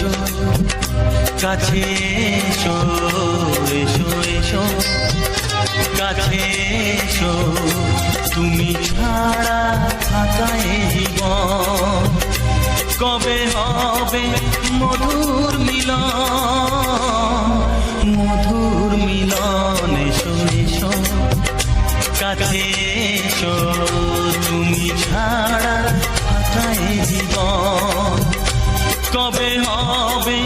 এসো কাছে এসো এসো এসো কাছে এসো তুমি ছাড়া থাকা এই জীবন কবে হবে মধুর মিলন মধুর মিলন এসো এসো কাছে এসো তুমি ছাড়া থাকা এই জীবন কবে হবে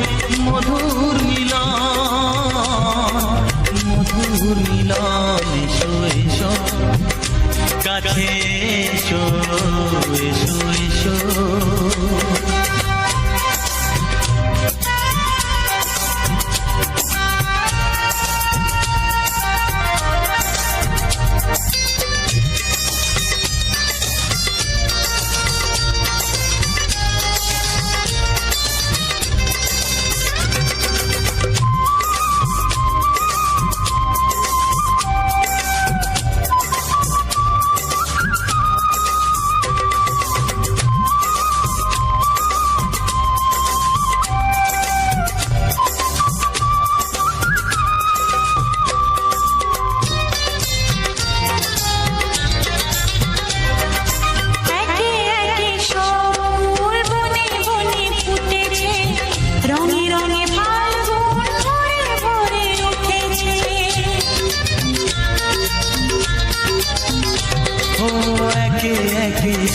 মধুর মিলন এসো এসো কাছে এসো এসো এসো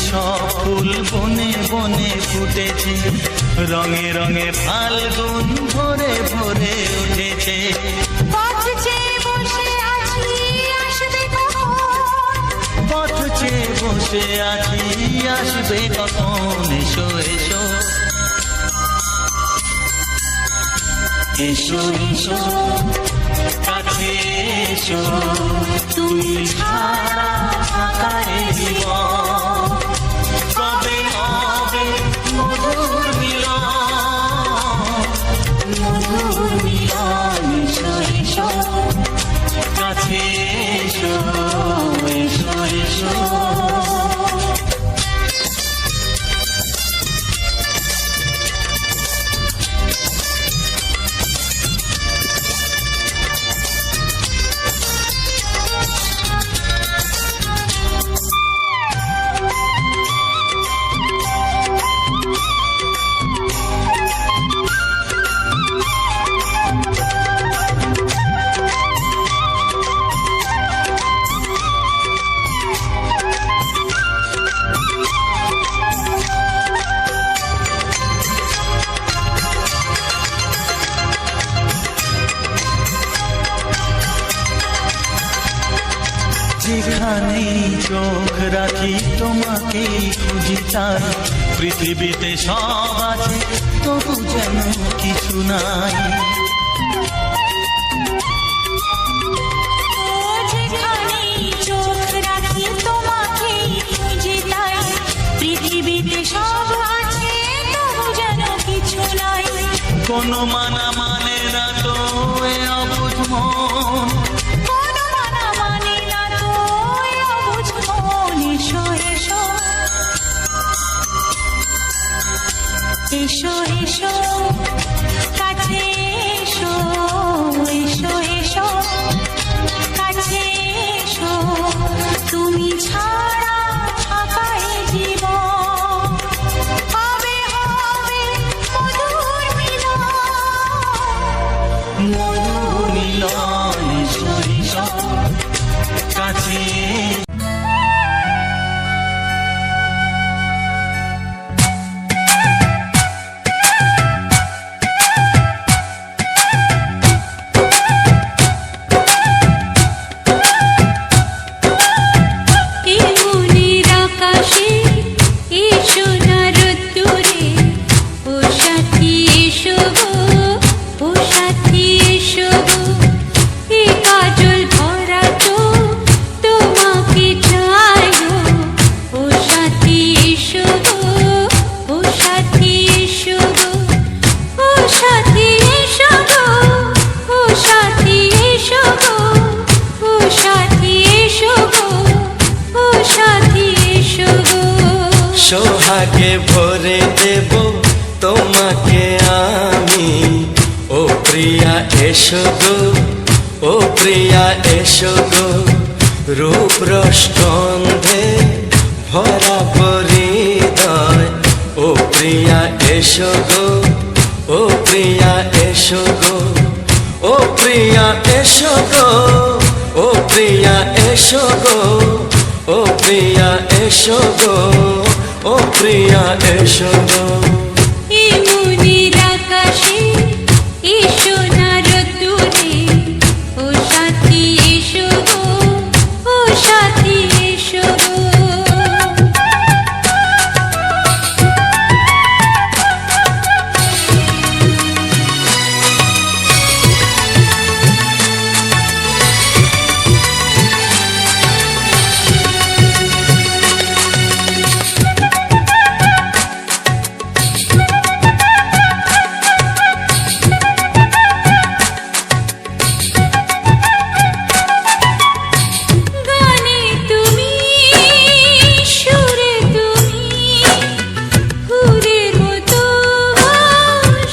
সব ফুল বনে বনে ফুটেছে রঙে রঙে ফাল্গুন ভরে ভরে উঠেছে পথ চেয়ে বসে আছি আসবে কখন এসো এসো এসো এসো কাছে এসো তুমি ছাড়া থাকা এই জীবন কবে হবে মধুর মিলন এসো এসো কাছে এসো এসো এসো যেখানে চোখ রাখি তোমাকেই খুঁজি তাই পৃথিবীতে সব আছে তবু যেন কিছু নাই যেখানে চোখ রাখি তোমাকেই খুঁজি তাই পৃথিবীতে সব আছে তবু যেন কিছু নাই কোনো মানা মানে না তো এ অবুঝ মন এসো এসো কাছে এসো এসো এসো কাছে এসো তুমি ছাড়া থাকা এই জীবন হবে হবে মধুর মিলন এসো এসো কাছে সোহাগে ভরে দেব তোমাকে এসো গো ও প্রিয়া এসো গো রূপ রসগন্ধে ভরা হৃদয় ও প্রিয়া এসো গো ও প্রিয়া এসো গো ও প্রিয়া এসো গো ও প্রিয়া এসো গো ও প্রিয়া এসো গো ও প্রিয়া এসো গো এই মনের আকাশে এসো না রোদ্দুরে ও সাথী এসো গো ও সাথী এসো গো গানে তুমি সুরে তুমি ফুলের মতো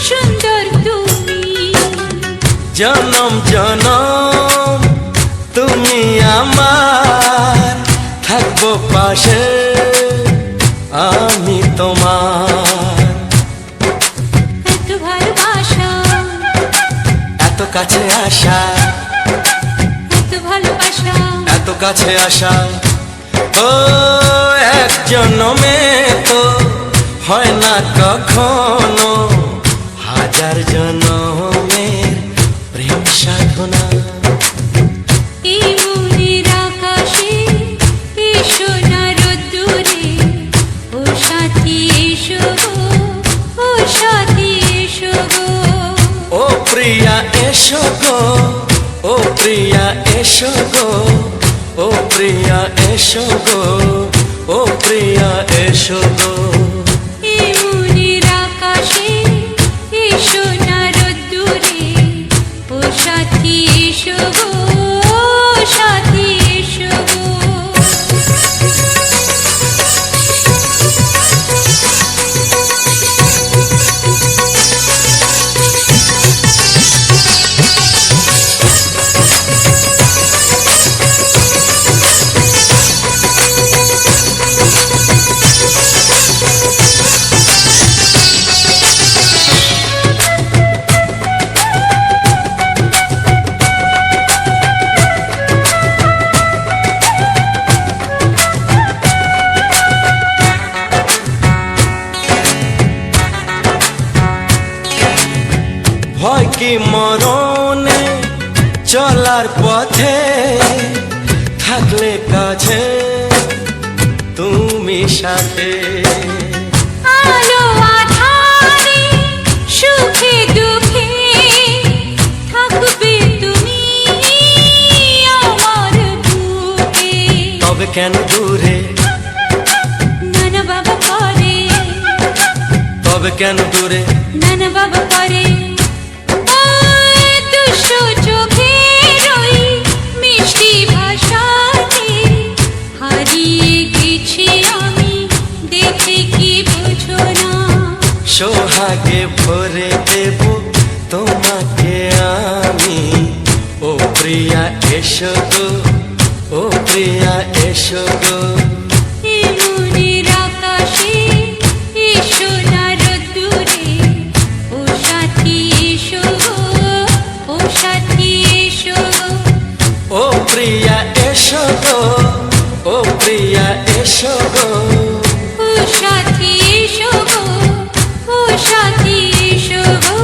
সুন্দর তুমি জনম জনম তুমি আমার থাকবো পাশে আমি তোমার এত ভালোবাসা এত কাছে আসা এত ভালোবাসা এত কাছে আসা ও এক জন্মে তো হয় না কখনো হাজার জন্মের প্রেম সাধনা এই মনের আকাশে এসো না রোদ্দুরে ও সাথী এসো গো ও সাথী এসো গো ও প্রিয়া এসো গো ও প্রিয়া এসো গো ও প্রিয়া এসো গো ও প্রিয়া এসো গো এই মনের আকাশে এসো না রোদ্দুরে ও সাথী এসো গো ও সাথী এসো গো ভয় কি মরণে চলার পথে থাকলে কাছে তুমি সাথে আলো আঁধারে সুখে দুঃখে থাকবে তুমি আমার বুকে তবে কেন দূরে নানা বাবা করে তবে কেন দূরে নানা বাবা করে ওই দুষ্টু চোখের ওই মিষ্টি ভাষাতে হারিয়ে গেছি আমি দেখে কি বুঝো না সোহাগে ভরে দেব তোমাকে আমি ও প্রিয়া এসো গো ও প্রিয়া এসো গো এই মনের আকাশে এসো না রোদ্দুরে ও সাথী এসো গো ও সাথী এসো গো ও প্রিয়া এসো গো ও প্রিয়া এসো গো ও সাথী এসো গো ও সাথী এসো গো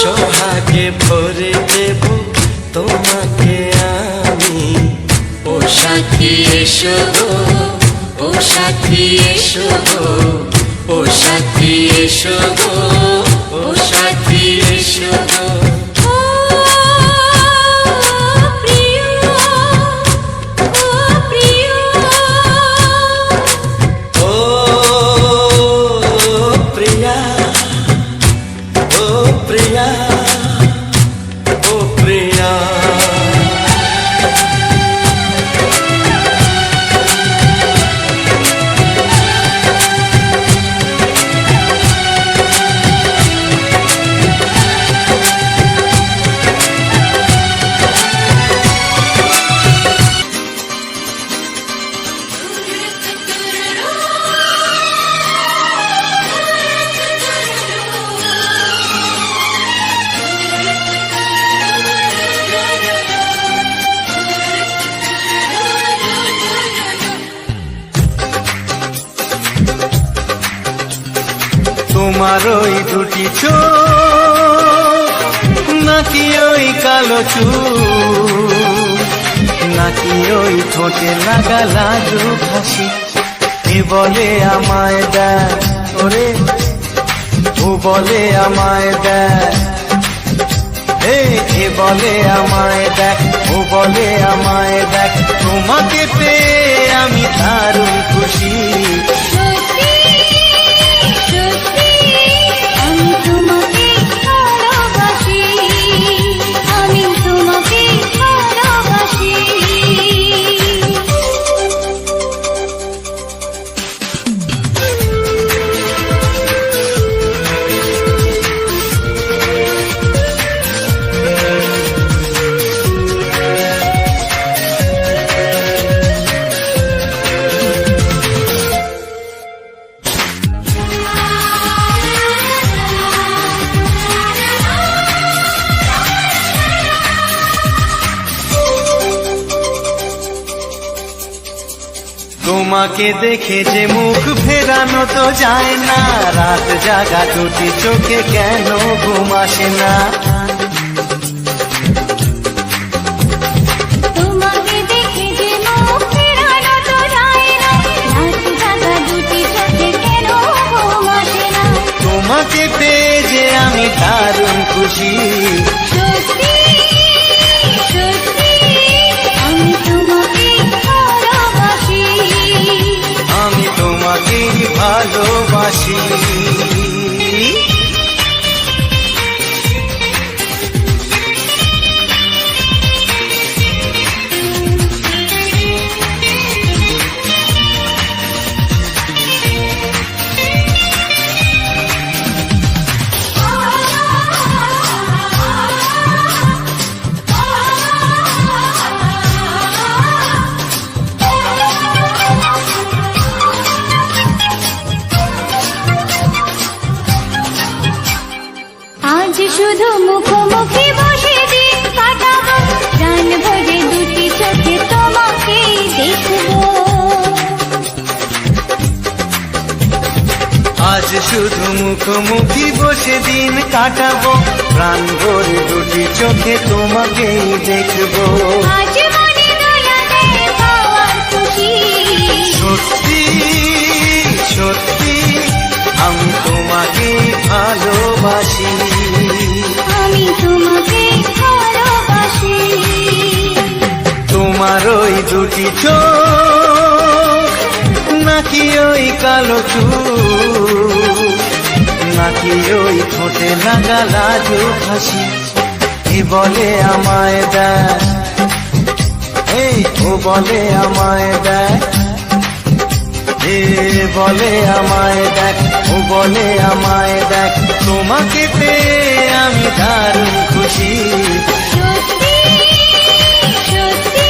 সোহাগে ভরে দেব তোমাকে আমি ও সাথী এসো গো ও সাথী এসো গো ও সাথী এসো গো ও সাথী এসো গো ও প্রিয় ও প্রিয় ও প্রিয়া ও প্রিয়া ও প্রিয়া তোমার ওই দুটি চোখ নাকি ওই কালো চুল নাকি ওই ঠোঁটে লাগা লাজুক হাসি এ বলে আমায় দেখ ওরে ও বলে আমায় দেখ এ বলে আমায় দেখ ও বলে আমায় দেখ তোমাকে পেয়ে আমি দারুণ খুশি সত্যি সত্যি আমি তোমাকে ভালোবাসি আমি তোমাকে ভালোবাসি তোমাকে দেখে যে মুখ ফেরানো তো যায় না রাত জাগা দুটি চোখে কেন ঘুম আসে না তোমাকে দেখে যে মুখ ফেরানো তো যায় না রাত জাগা দুটি চোখে কেন ঘুম আসে না তোমাকে পেয়ে যে আমি দারুণ খুশি সত্যি সত্যি আমি তোমাকে ভালোবাসি আমি তোমাকে ভালোবাসি আজ শুধু মুখোমুখি বসে দিন কাটাবো প্রাণ ভরে দুটি চোখে তোমাকে দেখবো আজ শুধু মুখোমুখি বসে দিন কাটাবো প্রাণ ভরে দুটি চোখে তোমাকেই দেখবো আজ মনে দোলাতে পাওয়ার খুশি সত্যি সত্যি আমি তোমাকে ভালোবাসি আমি তোমাকে ভালোবাসি তোমার ওই দুটি চোখ নাকি ওই কালো চুল নাকি ওই ঠোঁটে লাগা লাজুক হাসি এ বলে আমায় দেখ এই ও বলে আমায় দেখ এ বলে আমায় দেখ ও বলে আমায় দেখ তোমাকে পেয়ে আমি দারুণ খুশি সত্যি সত্যি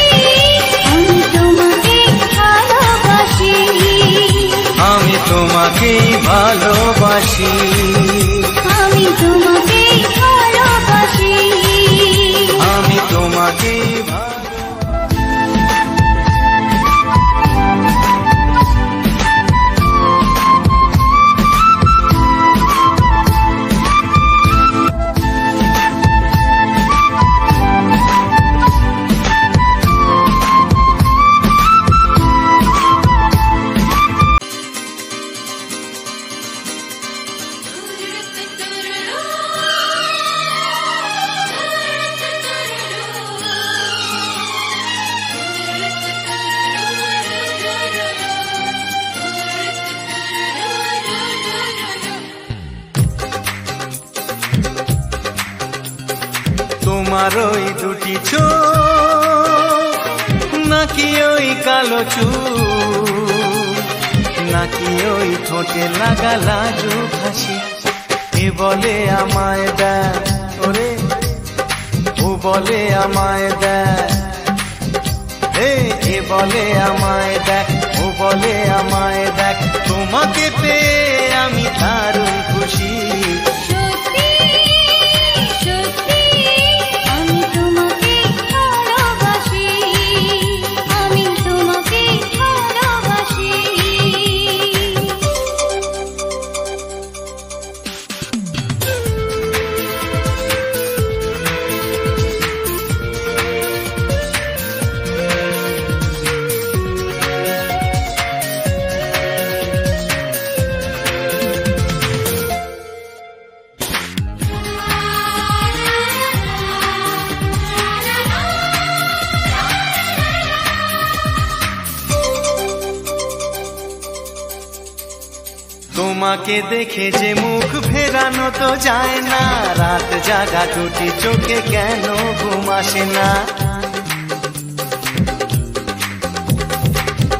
আমি তোমাকে ভালোবাসি আমি তোমাকেই ভালোবাসি আমি তোমাকে ভালোবাসি আমি তোমাকেই তোমার ওই দুটি চোখ নাকি ওই কালো চুল নাকি ওই ঠোঁটে লাগা লাজুক হাসি এ বলে আমায় দেখ ওরে ও বলে আমায় দেখ এ বলে আমায় দেখ ও বলে আমায় দেখ তোমাকে পেয়ে আমি দারুণ খুশি সত্যি সত্যি আমি তোমাকে ভালোবাসি আমি তোমাকে ভালোবাসি তোমাকে দেখে যে মুখ ফেরানো তো যায় না, রাত জাগা দুটি চোখে কেন ঘুম আসে না।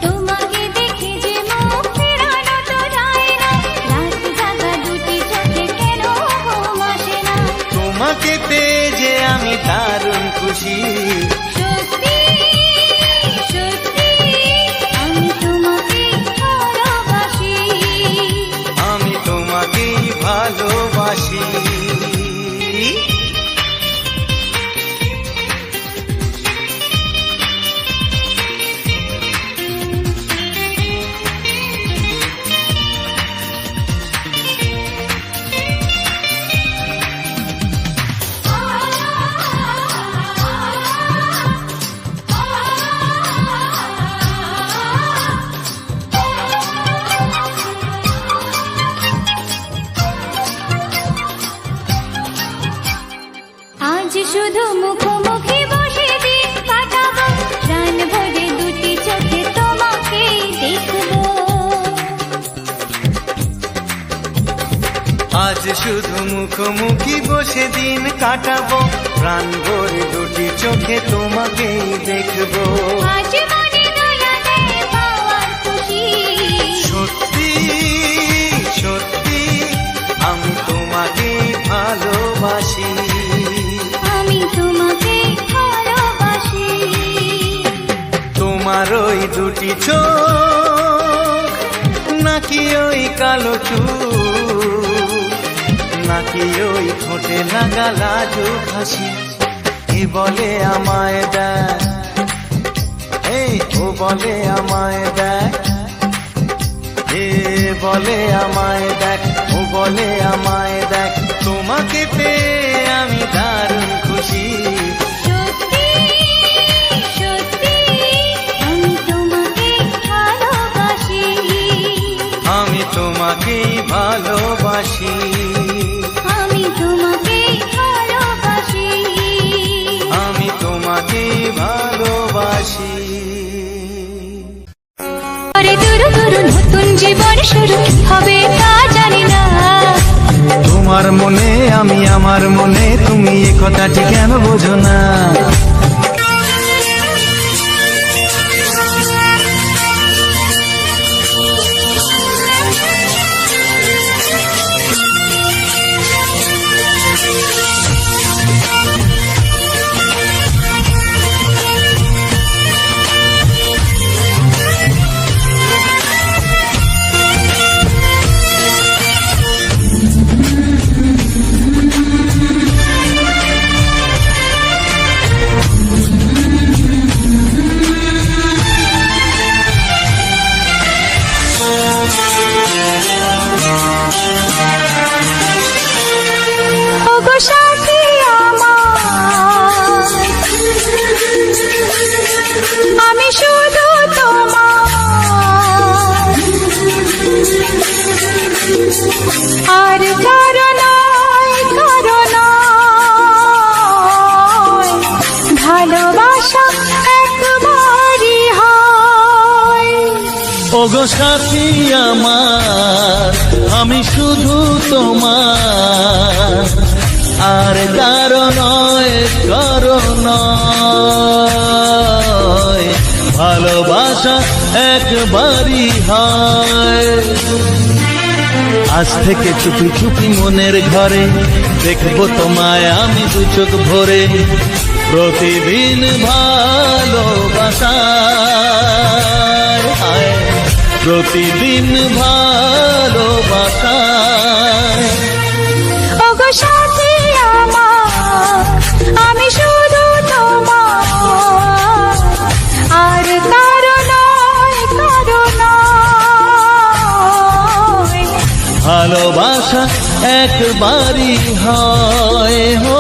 তোমাকে দেখে যে মুখ ফেরানো তো যায় না, রাত জাগা দুটি চোখে কেন ঘুম আসে না। তোমাকে পেয়ে যে আমি দারুণ খুশি, সত্যি সত্যি আমি তোমাকে ভালোবাসি, আমি তোমাকেই ভালোবাসি। আজ শুধু মুখোমুখি বসে দিন কাটাবো, প্রাণ ভরে দুটি চোখে তোমাকে দেখবো। আজ শুধু মুখোমুখি বসে দিন কাটাবো, প্রাণ ভরে দুটি চোখে তোমাকেই দেখবো। আজ মনে দোলা দেয় পাওয়ার খুশি, সত্যি সত্যি আমি তোমাকেই ভালোবাসি, আমি তোমাকে ভালোবাসি। তোমার ওই দুটি চোখ নাকি ওই কালো চুল, নাকি ওই ঠোঁটে লাগা লাজুক হাসি, এ বলে আমায় দেখ, এই ও বলে আমায় দেখ, এ বলে আমায় দেখ, ও বলে আমায় দেখ, তোমাকে পেয়ে আমি দারুণ খুশি। সত্যি সত্যি আমি তোমাকে ভালোবাসি, আমি তোমাকেই ভালোবাসি, আমি তোমাকে ভালোবাসি, আমি তোমাকেই ভালোবাসি। পরে দুরু দুরু নতুন জীবন শুরু হবে তা জানি না। তোমার মনে আমি, আমার মনে তুমি, এ কথাটি কেন বোঝো না। ওগো সাথী আমার, আমি শুধু তোমার, আর কারো নয় কারো নয়, ভালোবাসা একবারই হয়। ওগো সাথী আমার, আমি শুধু তোমার, আর কারো নয় কারো নয়, ভালোবাসা একবারই হয়। আজ থেকে চুপি চুপি মনের ঘরে দেখবো তোমায় আমি দু চোখ ভরে, প্রতিদিন ভালোবাসা, প্রতিদিন ভালোবাসা। ওগো সাথী আমার, আমি শুধু তোমার, আর কারো নয় কারো নয়, ভালোবাসা একবারই হয় হো।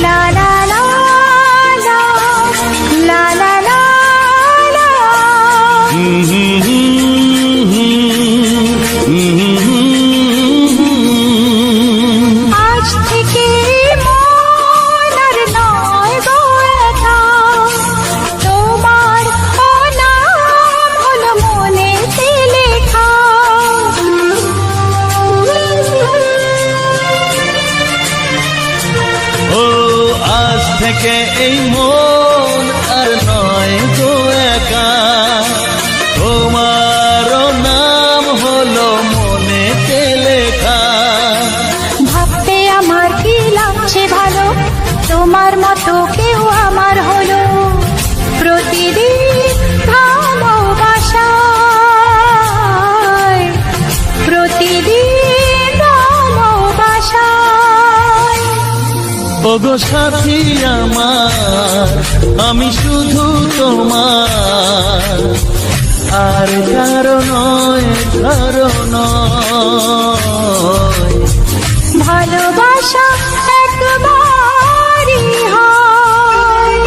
লা লা লা থেকে এই মন আর নয় গো একা, তোমারও নাম হলো মনেতে লেখা। ভাবতে আমার কি লাগছে ভালো, তোমার মতো কেউ আমার হলো। প্রতিদিন ভালোবাসায়, প্রতিদিন ভালোবাসায়। ওগো সাথী আমার, আমি শুধু তোমার, আর কারো নয়, কারো নয়। ভালোবাসা একবারই হয়।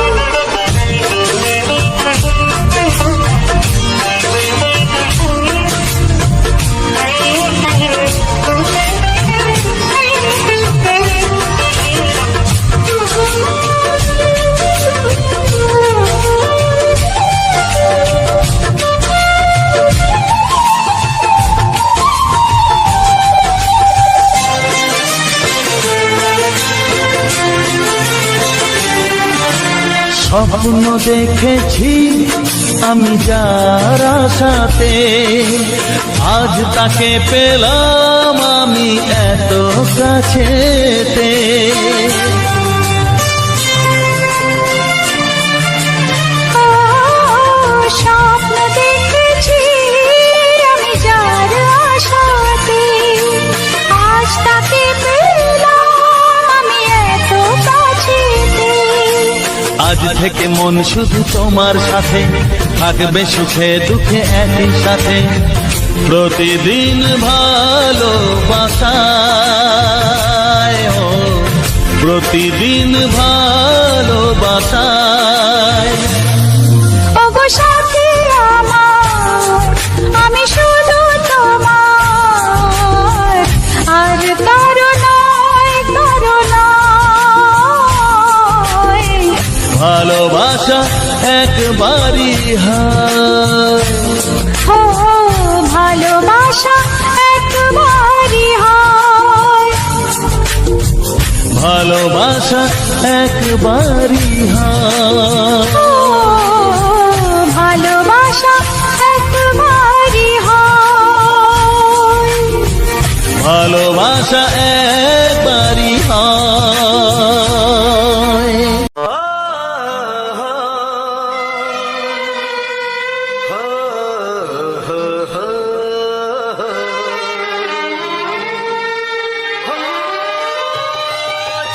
স্বপ্ন দেখেছি আমি যার সাথে, আজ তাকে পেলাম আমি এত কাছেতে। স্বপ্ন দেখেছি আমি যার আশাতে, আজ তাকে পেলাম আমি এত কাছেতে। আজ থেকে মন শুধু তোমার সাথে, থাকবে সুখে দুঃখে একই সাথে। প্রতিদিন ভালোবাসায়, ও প্রতিদিন ভালোবাসায়। ওগো সাথী আমার, আমি শুধু তোমার, আর কারো নয়, কারো নয়। ভালোবাসা একবারই হয়, ও ভালোবাসা একবারই হয়। ভালোবাসা একবারই হয়, ও ভালোবাসা একবারই হয়। ভালোবাসা একবারই হয়।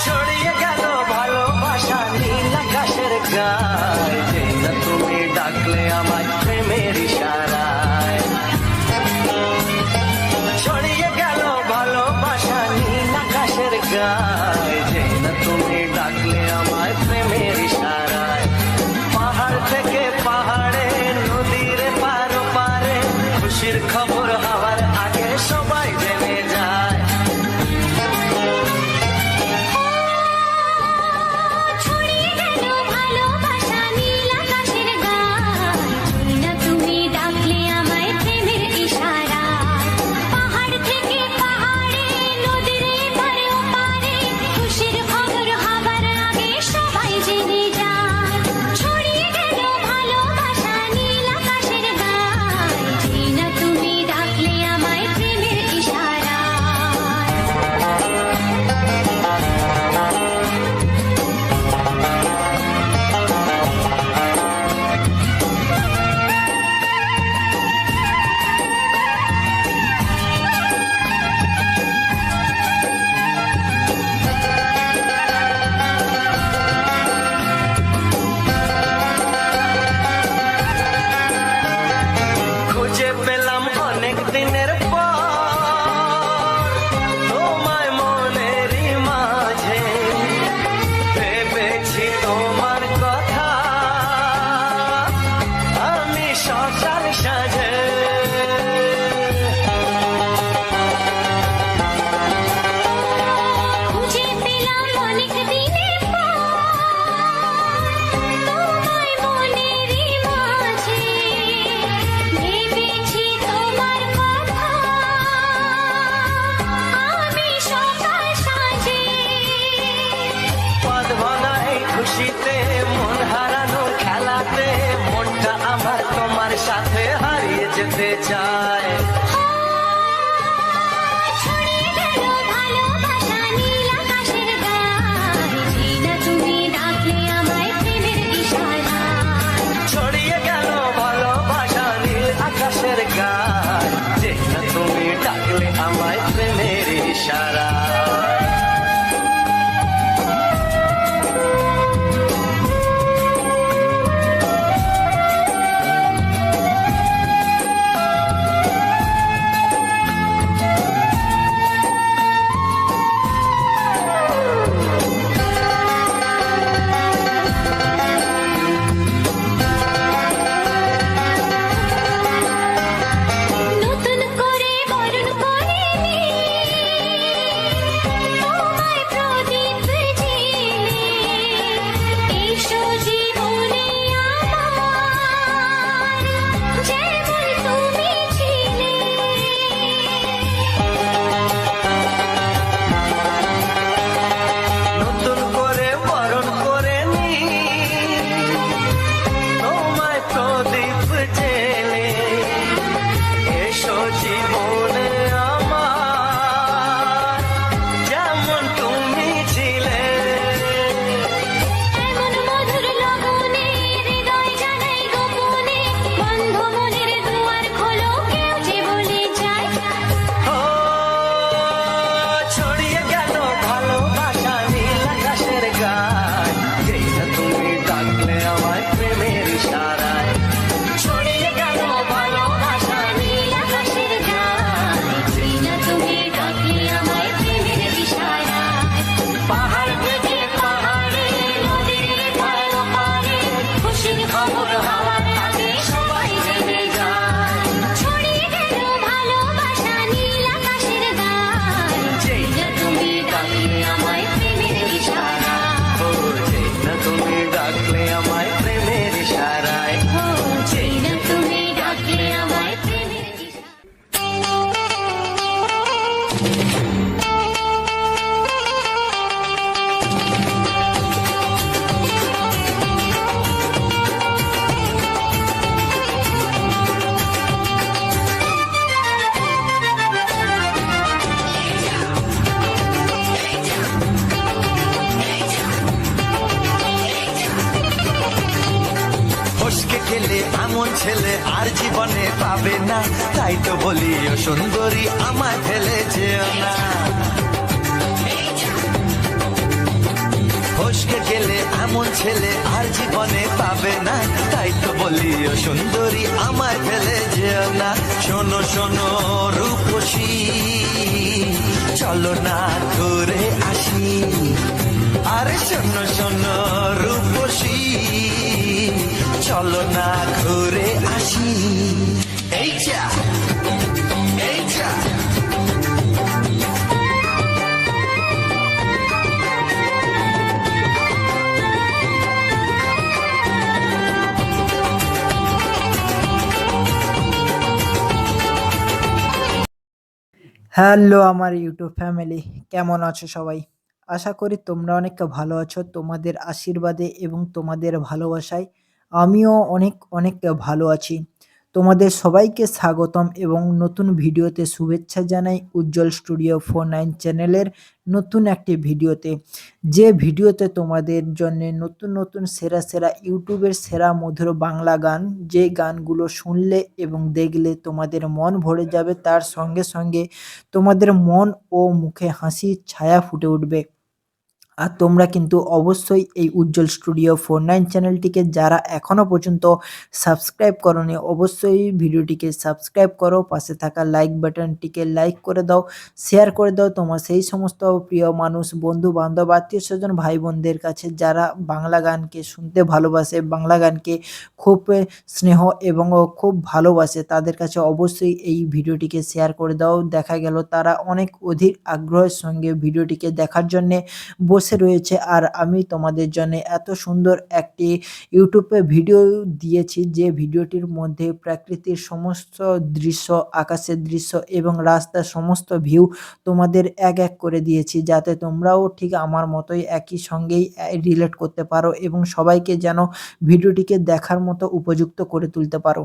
ছড়িয়ে গেল ভালোবাসা নীল আকাশের গায়ে, যে না তুমি ডাকলে আমার প্রেমের ইশারায়। ছড়িয়ে গেল ভালোবাসা নীল আকাশের গায়ে, যে না তুমি ডাকলে আমার প্রেমের ইশারায়। পাহাড় থেকে পাহাড়ে, নদীর পার পারে, খুশির খবর হওয়ার আগে সবাই জেনে যায়। ছড়িয়ে গেল ভালোবাসা নীল আকাশের গায়ে, যে না তুমি ডাকলে আমায় প্রেমের ইশারায়। পাহাড় থেকে পাহাড়ে, নদীর এপারে ওপারে, যেতে চায়। ছড়িয়ে গেল ভালোবাসা নীল আকাশের গায়ে, যেই না তুমি ডাকলে আমায় প্রেমের ইশারায়। ছড়িয়ে গেল ভালোবাসা নীল আকাশের গায়, যে না তুমি ডাকলে আমায় প্রেমের ইশারায়। নতুন করে বরণ করে তোমায় প্রদীপ জেলে, এসো জীবনে আমার, যেমন তুমি ছিলে। নতুন করে বরণ করে নি তোমায় প্রদীপ জেলে, এসো জীবনে আমার, যেমন তুমি ছিলে। এমন মধুর লগনে হৃদয় জানাই গোপনে, বন্ধ মনের দুয়ার খোলো, কেউ যে বলে যায়। ও ছড়িয়ে গেল ভালোবাসা নীল আকাশের গায়, যেই না তুমি ডাকলে আমায় প্রেমের ইশারায়। ছড়িয়ে গেল ভালোবাসা নীল আকাশের গায়ে, যেই না তুমি ডাকলে আমায় প্রেমের ইশারায়। পাহাড় থেকে পাহাড়ে, নদীর ধার ওপারে, খুশির খবর হওয়ার আগে সবাই জেনে যায়। ছড়িয়ে গেল ভালোবাসা নীল আকাশের গায়ে, যেই না তুমি ডাকলে আমায় প্রেমের ইশারায়। ও যেই না তুমি ডাকলে আমায় প্রেমের ইশারায়। ও যেই না তুমি ডাকলে আমায় প্রেমের ইশারায়। ফসকে গেলে এমন ছেলে আর জীবনে পাবে না, তাই তো বলি ও সুন্দরী আমায় ফেলে যেও না। ফসকে গেলে এমন ছেলে আর জীবনে পাবে না, তাই তো বলি ও সুন্দরী আমায় ফেলে যেও না। শোনো শোনো রূপসী, চলো না ঘুরে আসি। আরে শোনো শোনো রূপসী, চলো না ঘুরে আসি। এই যা এই যা। হ্যালো আমার ইউটিউব ফ্যামিলি, কেমন আছো সবাই? আশা করি তোমরা অনেক ভালো আছো। তোমাদের আশীর্বাদে এবং তোমাদের ভালোবাসায় আমিও অনেক অনেক ভালো আছি। তোমাদের সবাইকে স্বাগতম এবং নতুন ভিডিওতে শুভেচ্ছা জানাই উজ্জ্বল স্টুডিও 49 চ্যানেলের নতুন একটি ভিডিওতে। যে ভিডিওতে তোমাদের জন্য নতুন নতুন সেরা সেরা ইউটিউবের সেরা মধুর বাংলা গান, যে গানগুলো শুনলে এবং দেখলে তোমাদের মন ভরে যাবে, তার সঙ্গে সঙ্গে তোমাদের মন ও মুখে হাসির ছায়া ফুটে উঠবে। আর তোমরা কিন্তু অবশ্যই এই উজ্জ্বল স্টুডিও 49 চ্যানেলটিকে যারা এখনও পর্যন্ত সাবস্ক্রাইব করোনি, অবশ্যই ভিডিওটিকে সাবস্ক্রাইব করো, পাশে থাকা লাইক বাটনটিকে লাইক করে দাও, শেয়ার করে দাও তোমার সেই সমস্ত প্রিয় মানুষ, বন্ধু বান্ধব, আত্মীয় স্বজন, ভাই বোনদের কাছে যারা বাংলা গানকে শুনতে ভালোবাসে, বাংলা গানকে খুব স্নেহ এবং খুব ভালোবাসে, তাদের কাছে অবশ্যই এই ভিডিওটিকে শেয়ার করে দাও। দেখা গেল তারা অনেক অধীর আগ্রহের সঙ্গে ভিডিওটিকে দেখার জন্যে বসে রয়েছে, আর আমি তোমাদের জন্য এত সুন্দর একটি ইউটিউবে ভিডিও দিয়েছি, যে ভিডিওটির মধ্যে প্রকৃতির সমস্ত দৃশ্য, আকাশের দৃশ্য এবং রাস্তার সমস্ত ভিউ তোমাদের এক এক করে দিয়েছি, যাতে তোমরাও ঠিক আমার মতোই একই সঙ্গেই রিলেট করতে পারো এবং সবাইকে যেন ভিডিওটিকে দেখার মতো উপযুক্ত করে তুলতে পারো।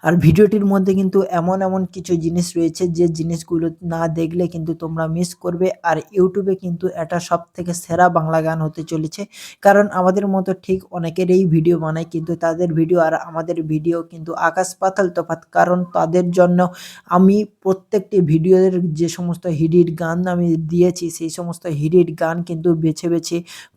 আর ভিডিওটির মধ্যে কিন্তু এমন কিছু জিনিস রয়েছে যে জিনিসগুলো না দেখলে কিন্তু তোমরা মিস করবে। আর ইউটিউবে কিন্তু এটা সবথেকে সেরা বাংলা গান হতে চলেছে। কারণ আমাদের মতো ঠিক অনেকেরই ভিডিও বানায়, কিন্তু তাদের ভিডিও আর আমাদের ভিডিও কিন্তু আকাশ পাতাল তফাৎ। কারণ তাদের জন্য আমি প্রত্যেকটি ভিডিওর যে সমস্ত হিট গান আমি দিয়েছি, সেই সমস্ত হিট গান কিন্তু বেছে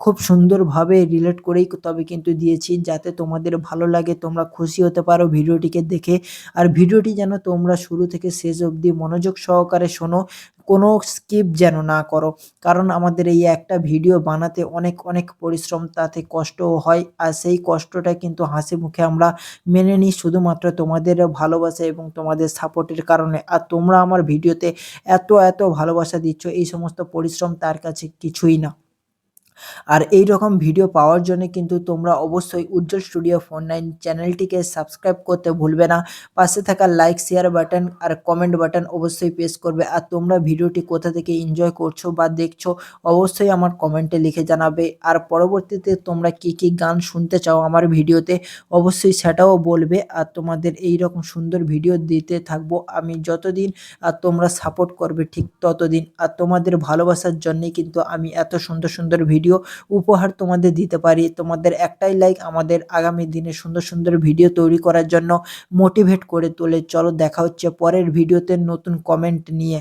খুব সুন্দরভাবে রিলেট করেই তবে কিন্তু দিয়েছি, যাতে তোমাদের ভালো লাগে, তোমরা খুশি হতে পারো ভিডিওটিকে দেখে। আর ভিডিওটি যেন তোমরা শুরু থেকে শেষ অবধি মনোযোগ সহকারে শোনো, কোনো স্কিপ যেন না করো। কারণ আমাদের এই একটা ভিডিও বানাতে অনেক পরিশ্রম, তাতে কষ্টও হয়। আর সেই কষ্টটা কিন্তু হাসি মুখে আমরা মেনে নিই শুধুমাত্র তোমাদের ভালোবাসা এবং তোমাদের সাপোর্টের কারণে। আর তোমরা আমার ভিডিওতে এত ভালোবাসা দিচ্ছ, এই সমস্ত পরিশ্রম তার কাছে কিছুই না। আর এইরকম ভিডিও পাওয়ার জন্য কিন্তু তোমরা অবশ্যই উজ্জ্বল স্টুডিও 49 চ্যানেলটিকে সাবস্ক্রাইব করতে ভুলবে না। পাশে থাকা লাইক, শেয়ার বাটন আর কমেন্ট বাটন অবশ্যই প্রেস করবে। আর তোমরা ভিডিওটি কোথা থেকে এনজয় করছো বা দেখছো অবশ্যই আমার কমেন্টে লিখে জানাবে। আর পরবর্তীতে তোমরা কি গান শুনতে চাও আমার ভিডিওতে অবশ্যই সেটাও বলবে। আর তোমাদের এইরকম সুন্দর ভিডিও দিতে থাকবো আমি যতদিন, আর তোমরা সাপোর্ট করবে ঠিক ততদিন। আর তোমাদের ভালোবাসার জন্যই কিন্তু আমি এত সুন্দর ভিডিও উপহার তোমাদের দিতে পারি। তোমাদের একটাই লাইক আমাদের আগামী দিনে সুন্দর ভিডিও তৈরি করার জন্য মোটিভেট করে তোলে। চলো দেখা হচ্ছে পরের ভিডিওতে নতুন কমেন্ট নিয়ে।